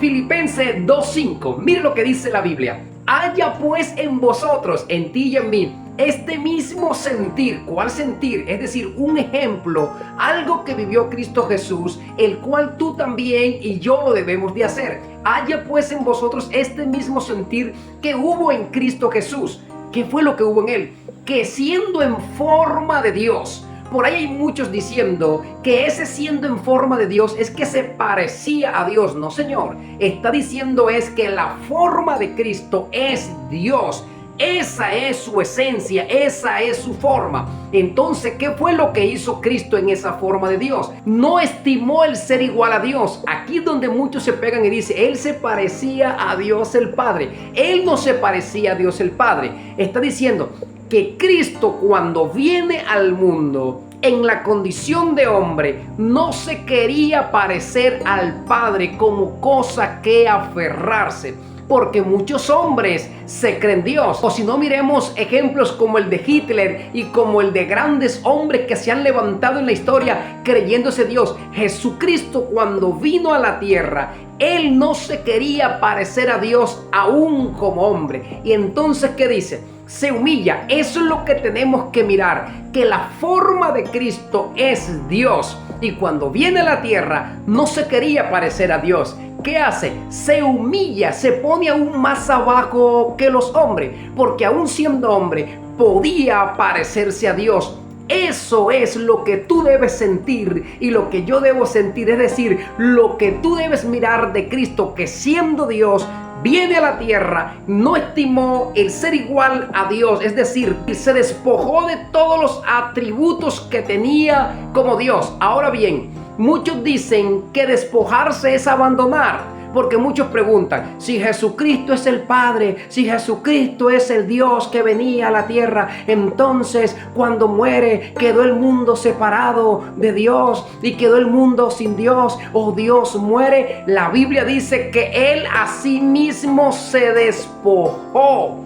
Filipenses 2:5. Mire lo que dice la Biblia. Haya pues en vosotros, en ti y en mí, este mismo sentir. ¿Cuál sentir? Es decir, un ejemplo, algo que vivió Cristo Jesús, el cual tú también y yo lo debemos de hacer. Haya pues en vosotros este mismo sentir que hubo en Cristo Jesús. ¿Qué fue lo que hubo en él? Que siendo en forma de Dios. Por ahí hay muchos diciendo que ese siendo en forma de Dios es que se parecía a Dios. No, señor. Está diciendo es que la forma de Cristo es Dios. Esa es su esencia, esa es su forma. Entonces, ¿qué fue lo que hizo Cristo en esa forma de Dios? No estimó el ser igual a Dios. Aquí es donde muchos se pegan y dicen, Él se parecía a Dios el Padre. Él no se parecía a Dios el Padre. Está diciendo que Cristo, cuando viene al mundo en la condición de hombre, no se quería parecer al Padre como cosa que aferrarse. Porque muchos hombres se creen Dios. O si no, miremos ejemplos como el de Hitler y como el de grandes hombres que se han levantado en la historia creyéndose Dios. Jesucristo, cuando vino a la tierra, Él no se quería parecer a Dios aún como hombre. Y entonces, ¿qué dice? Se humilla. Eso es lo que tenemos que mirar, que la forma de Cristo es Dios. Y cuando viene a la tierra, no se quería parecer a Dios. ¿Qué hace? Se humilla, se pone aún más abajo que los hombres, porque aún siendo hombre podía parecerse a Dios. Eso es lo que tú debes sentir y lo que yo debo sentir, es decir, lo que tú debes mirar de Cristo, que siendo Dios viene a la tierra, no estimó el ser igual a Dios, es decir, se despojó de todos los atributos que tenía como Dios. Ahora bien, muchos dicen que despojarse es abandonar, porque muchos preguntan, si Jesucristo es el Padre, si Jesucristo es el Dios que venía a la tierra, entonces cuando muere quedó el mundo separado de Dios y quedó el mundo sin Dios, o Dios muere. La Biblia dice que Él a sí mismo se despojó.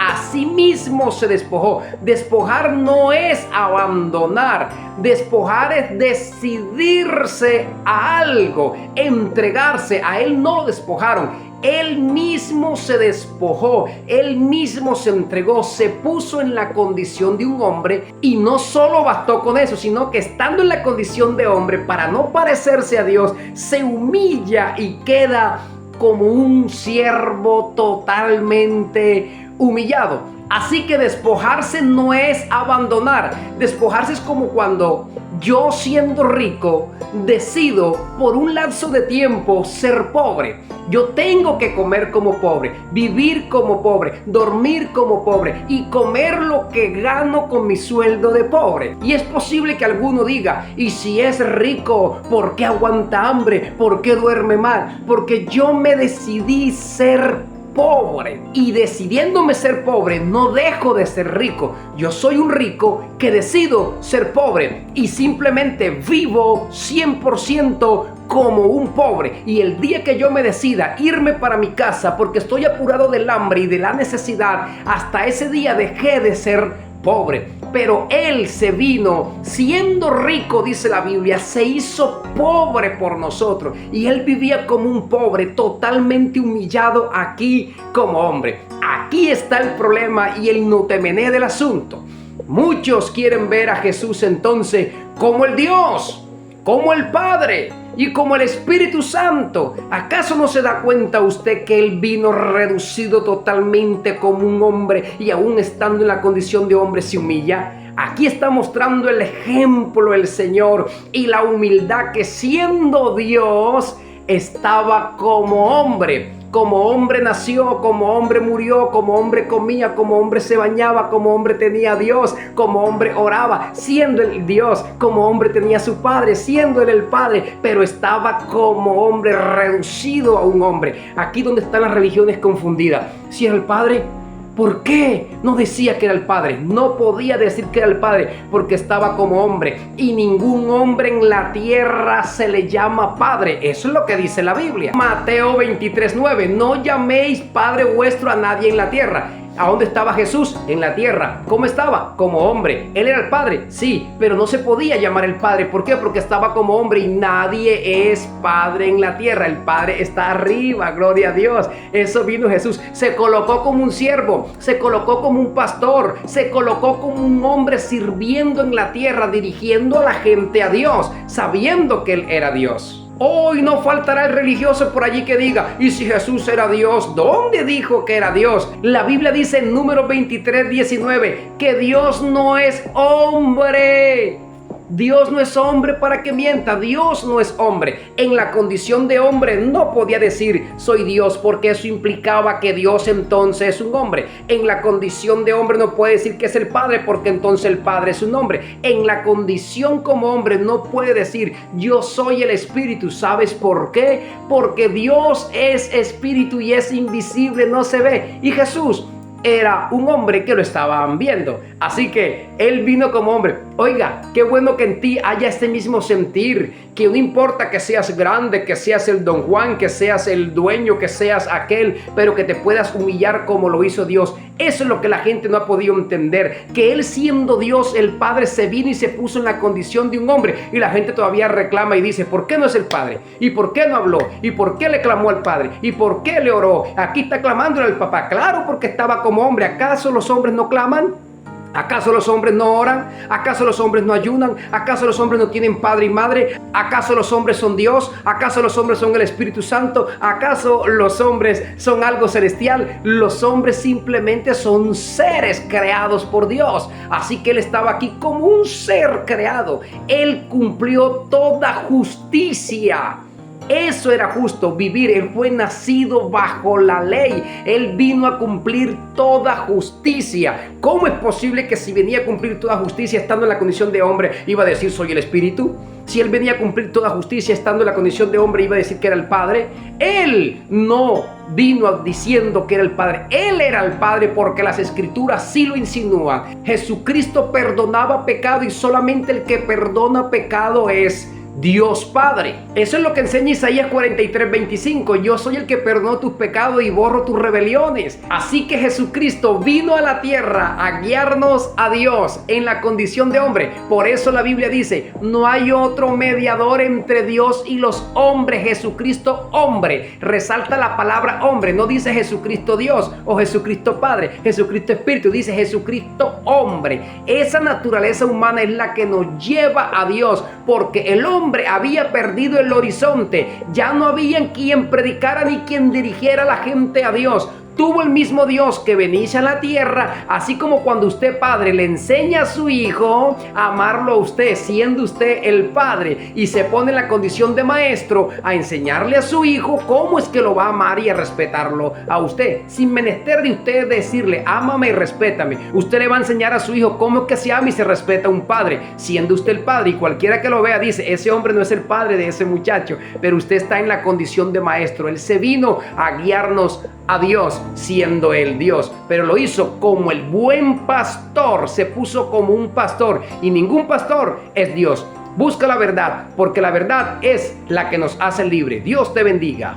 A sí mismo se despojó. Despojar no es abandonar. Despojar es decidirse a algo, entregarse. A Él no lo despojaron. Él mismo se despojó, Él mismo se entregó, se puso en la condición de un hombre, y no solo bastó con eso, sino que estando en la condición de hombre, para no parecerse a Dios, se humilla y queda como un siervo totalmente humillado. Así que despojarse no es abandonar. Despojarse es como cuando yo, siendo rico, decido por un lapso de tiempo ser pobre. Yo tengo que comer como pobre, vivir como pobre, dormir como pobre y comer lo que gano con mi sueldo de pobre. Y es posible que alguno diga, y si es rico, ¿por qué aguanta hambre? ¿Por qué duerme mal? Porque yo me decidí ser pobre, y decidiéndome ser pobre no dejo de ser rico. Yo soy un rico que decido ser pobre y simplemente vivo 100% como un pobre. Y el día que yo me decida irme para mi casa porque estoy apurado del hambre y de la necesidad, hasta ese día dejé de ser pobre. Pero Él se vino siendo rico, dice la Biblia, se hizo pobre por nosotros, y Él vivía como un pobre, totalmente humillado aquí como hombre. Aquí está el problema y el notemené del asunto. Muchos quieren ver a Jesús entonces como el Dios, como el Padre y como el Espíritu Santo. ¿Acaso no se da cuenta usted que Él vino reducido totalmente como un hombre, y aún estando en la condición de hombre se humilla? Aquí está mostrando el ejemplo el Señor y la humildad, que siendo Dios estaba como hombre. Como hombre nació, como hombre murió, como hombre comía, como hombre se bañaba, como hombre tenía a Dios, como hombre oraba, siendo el Dios, como hombre tenía a su Padre, siendo Él el Padre, pero estaba como hombre reducido a un hombre. Aquí donde están las religiones confundidas. Si era el Padre, ¿por qué no decía que era el Padre? No podía decir que era el Padre porque estaba como hombre, y ningún hombre en la tierra se le llama Padre. Eso es lo que dice la Biblia. Mateo 23:9, no llaméis Padre vuestro a nadie en la tierra. ¿A dónde estaba Jesús? En la tierra. ¿Cómo estaba? Como hombre. ¿Él era el Padre? Sí, pero no se podía llamar el Padre. ¿Por qué? Porque estaba como hombre y nadie es Padre en la tierra. El Padre está arriba, gloria a Dios. Eso vino Jesús. Se colocó como un siervo, se colocó como un pastor, se colocó como un hombre sirviendo en la tierra, dirigiendo a la gente a Dios, sabiendo que Él era Dios. Hoy no faltará el religioso por allí que diga, ¿y si Jesús era Dios? ¿Dónde dijo que era Dios? La Biblia dice en Números 23:19 que Dios no es hombre. Dios no es hombre para que mienta. Dios no es hombre. En la condición de hombre no podía decir soy Dios, porque eso implicaba que Dios entonces es un hombre. En la condición de hombre no puede decir que es el Padre, porque entonces el Padre es un hombre. En la condición como hombre no puede decir yo soy el Espíritu. ¿Sabes por qué? Porque Dios es Espíritu y es invisible, no se ve. Y Jesús era un hombre que lo estaban viendo. Así que Él vino como hombre. Oiga, qué bueno que en ti haya este mismo sentir, que no importa que seas grande, que seas el Don Juan, que seas el dueño, que seas aquel, pero que te puedas humillar como lo hizo Dios. Eso es lo que la gente no ha podido entender, que Él siendo Dios, el Padre, se vino y se puso en la condición de un hombre, y la gente todavía reclama y dice, ¿por qué no es el Padre? ¿Y por qué no habló? ¿Y por qué le clamó al Padre? ¿Y por qué le oró? Aquí está clamándole al papá. Claro, porque estaba como hombre. ¿Acaso los hombres no claman? ¿Acaso los hombres no oran? ¿Acaso los hombres no ayunan? ¿Acaso los hombres no tienen padre y madre? ¿Acaso los hombres son Dios? ¿Acaso los hombres son el Espíritu Santo? ¿Acaso los hombres son algo celestial? Los hombres simplemente son seres creados por Dios. Así que Él estaba aquí como un ser creado. Él cumplió toda justicia. Eso era justo, vivir. Él fue nacido bajo la ley. Él vino a cumplir toda justicia. ¿Cómo es posible que si venía a cumplir toda justicia estando en la condición de hombre iba a decir soy el Espíritu? Si Él venía a cumplir toda justicia estando en la condición de hombre iba a decir que era el Padre. Él no vino diciendo que era el Padre. Él era el Padre porque las Escrituras sí lo insinúan. Jesucristo perdonaba pecado y solamente el que perdona pecado es Dios Padre. Eso es lo que enseña Isaías 43:25. Yo soy el que perdonó tus pecados y borro tus rebeliones. Así que Jesucristo vino a la tierra a guiarnos a Dios en la condición de hombre. Por eso la Biblia dice, no hay otro mediador entre Dios y los hombres. Jesucristo hombre. Resalta la palabra hombre. No dice Jesucristo Dios o Jesucristo Padre, Jesucristo Espíritu. Dice Jesucristo hombre. Esa naturaleza humana es la que nos lleva a Dios, porque el hombre había perdido el horizonte. Ya no había quien predicara ni quien dirigiera a la gente a Dios. Tuvo el mismo Dios que venía a la tierra, así como cuando usted padre le enseña a su hijo a amarlo a usted, siendo usted el padre, y se pone en la condición de maestro a enseñarle a su hijo cómo es que lo va a amar y a respetarlo a usted, sin menester de usted decirle ámame y respétame. Usted le va a enseñar a su hijo cómo es que se ama y se respeta a un padre, siendo usted el padre, y cualquiera que lo vea dice ese hombre no es el padre de ese muchacho, pero usted está en la condición de maestro. Él se vino a guiarnos a Dios siendo Él Dios, pero lo hizo como el buen pastor. Se puso como un pastor, y ningún pastor es Dios. Busca la verdad, porque la verdad es la que nos hace libre. Dios te bendiga.